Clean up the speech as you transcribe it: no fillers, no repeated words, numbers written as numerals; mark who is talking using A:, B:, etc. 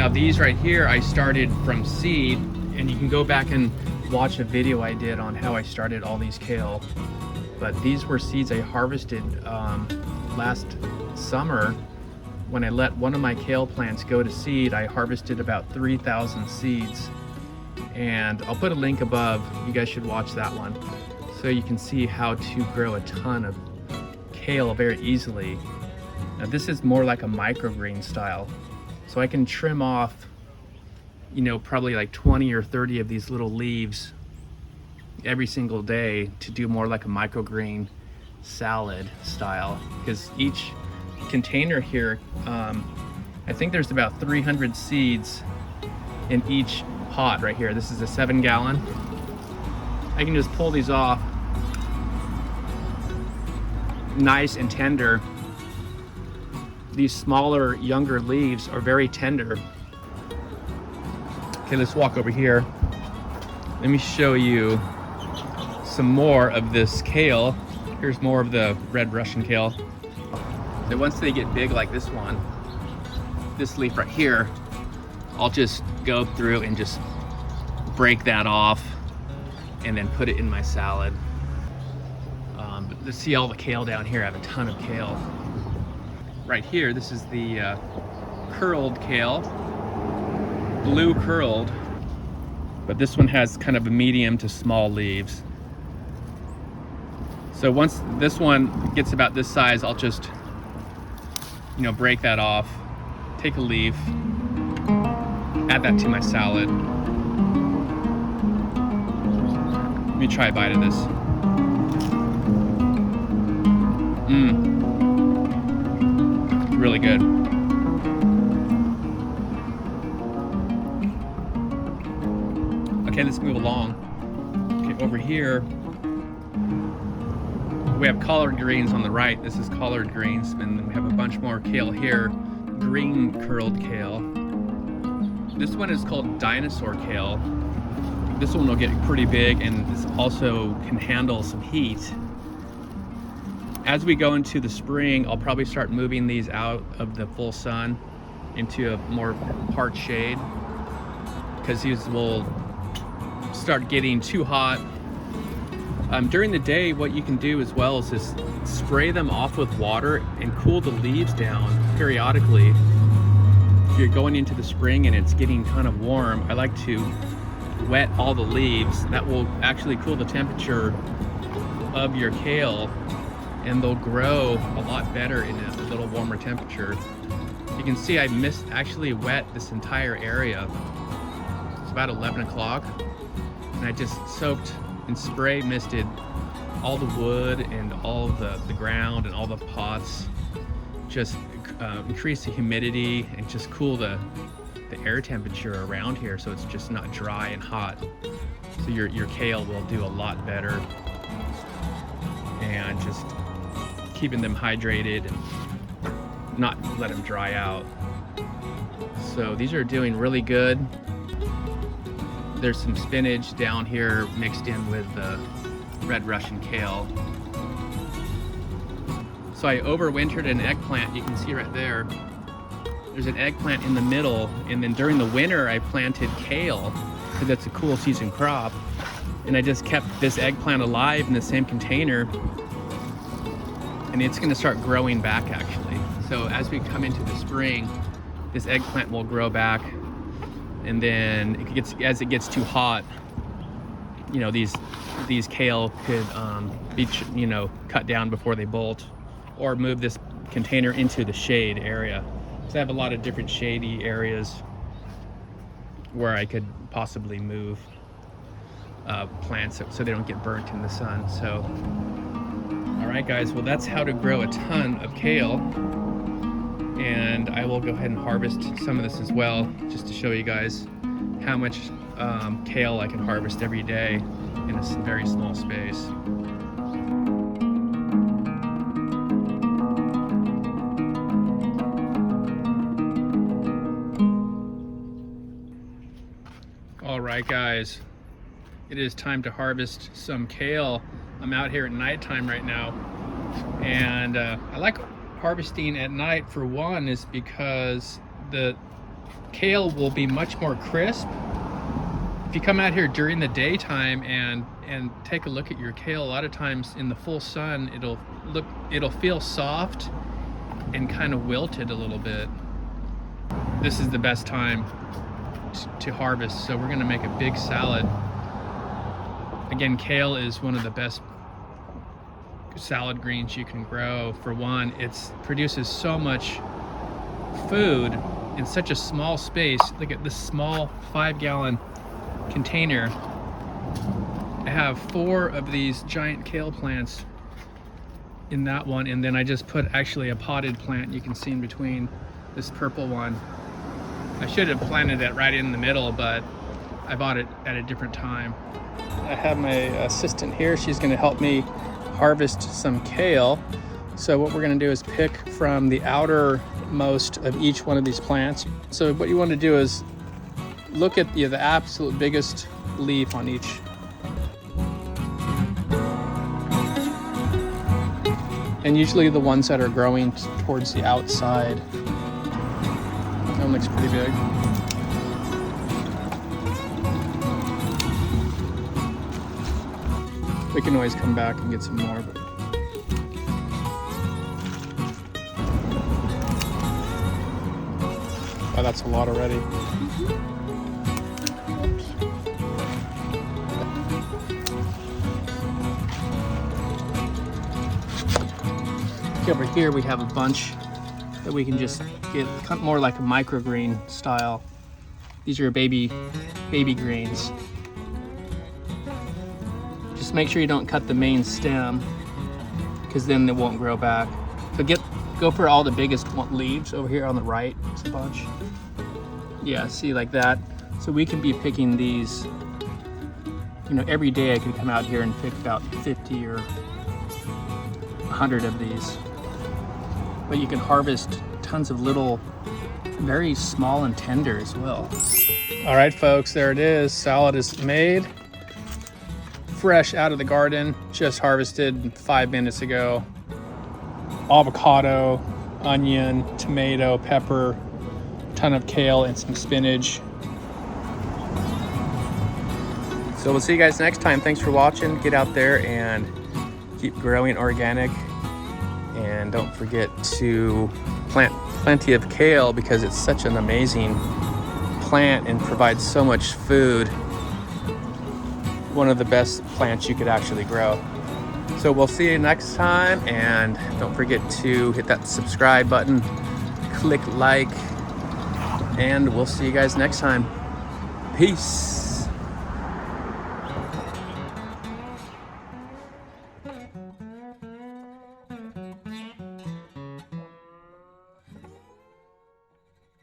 A: Now these right here, I started from seed, and you can go back and watch a video I did on how I started all these kale. But these were seeds I harvested last summer. When I let one of my kale plants go to seed, I harvested about 3,000 seeds. And I'll put a link above. You guys should watch that one, so you can see how to grow a ton of kale very easily. Now this is more like a microgreen style. So I can trim off, you know, probably like 20 or 30 of these little leaves every single day to do more like a microgreen salad style. Because each container here, I think there's about 300 seeds in each pot right here. This is a 7-gallon. I can just pull these off, nice and tender. These smaller, younger leaves are very tender. Okay, let's walk over here. Let me show you some more of this kale. Here's more of the red Russian kale. So once they get big like this one, this leaf right here, I'll just go through and just break that off and then put it in my salad. But let's see all the kale down here. I have a ton of kale. Right here, this is the curled kale, blue curled, but this one has kind of a medium to small leaves. So once this one gets about this size, I'll just, you know, break that off, take a leaf, add that to my salad. Let me try a bite of this. Really good. Okay, let's move along. Okay, over here we have collard greens on the right. This is collard greens, and then we have a bunch more kale here. Green curled kale. This one is called dinosaur kale. This one will get pretty big, and this also can handle some heat. As we go into the spring, I'll probably start moving these out of the full sun into a more part shade, because these will start getting too hot. During the day, what you can do as well is just spray them off with water and cool the leaves down periodically. If you're going into the spring and it's getting kind of warm, I like to wet all the leaves. That will actually cool the temperature of your kale, and they'll grow a lot better in a little warmer temperature. You can see I actually wet this entire area. It's about 11 o'clock, and I just soaked and spray misted all the wood and all the ground and all the pots. Just increase the humidity and just cool the air temperature around here, so it's just not dry and hot. So your kale will do a lot better, and just keeping them hydrated and not let them dry out. So these are doing really good. There's some spinach down here mixed in with the red Russian kale. So I overwintered an eggplant. You can see right there, there's an eggplant in the middle, and then during the winter I planted kale, because that's a cool season crop. And I just kept this eggplant alive in the same container, and it's gonna start growing back actually. So as we come into the spring, this eggplant will grow back, and then as it gets too hot, you know, these kale could be, you know, cut down before they bolt, or move this container into the shade area. So I have a lot of different shady areas where I could possibly move plants so they don't get burnt in the sun. So, all right guys, well that's how to grow a ton of kale. And I will go ahead and harvest some of this as well, just to show you guys how much kale I can harvest every day in a very small space. All right guys, it is time to harvest some kale. I'm out here at nighttime right now, and I like harvesting at night. For one, is because the kale will be much more crisp. If you come out here during the daytime and take a look at your kale, a lot of times in the full sun, it'll feel soft and kind of wilted a little bit. This is the best time to harvest, so we're gonna make a big salad. Again, kale is one of the best salad greens you can grow. For one, it produces so much food in such a small space. Look at this small 5-gallon container. I have 4 of these giant kale plants in that one, and then I just put actually a potted plant you can see in between, this purple one. I should have planted it right in the middle, but I bought it at a different time. I have my assistant here. She's going to help me harvest some kale. So what we're going to do is pick from the outermost of each one of these plants. So what you want to do is look at the absolute biggest leaf on each. And usually the ones that are growing towards the outside. That one looks pretty big. We can always come back and get some more. But oh, that's a lot already. Over here we have a bunch that we can just get more like a microgreen style. These are baby greens. Just make sure you don't cut the main stem, because then they won't grow back. So go for all the biggest leaves over here on the right. It's a bunch. Yeah, see, like that. So we can be picking these, you know, every day I could come out here and pick about 50 or 100 of these. But you can harvest tons of little, very small and tender as well. All right, folks, there it is. Salad is made. Fresh out of the garden, just harvested 5 minutes ago. Avocado, onion, tomato, pepper, ton of kale, and some spinach. So we'll see you guys next time. Thanks for watching. Get out there and keep growing organic. And don't forget to plant plenty of kale, because it's such an amazing plant and provides so much food. One of the best plants you could actually grow. So we'll see you next time, and don't forget to hit that subscribe button, click like, and we'll see you guys next time. Peace.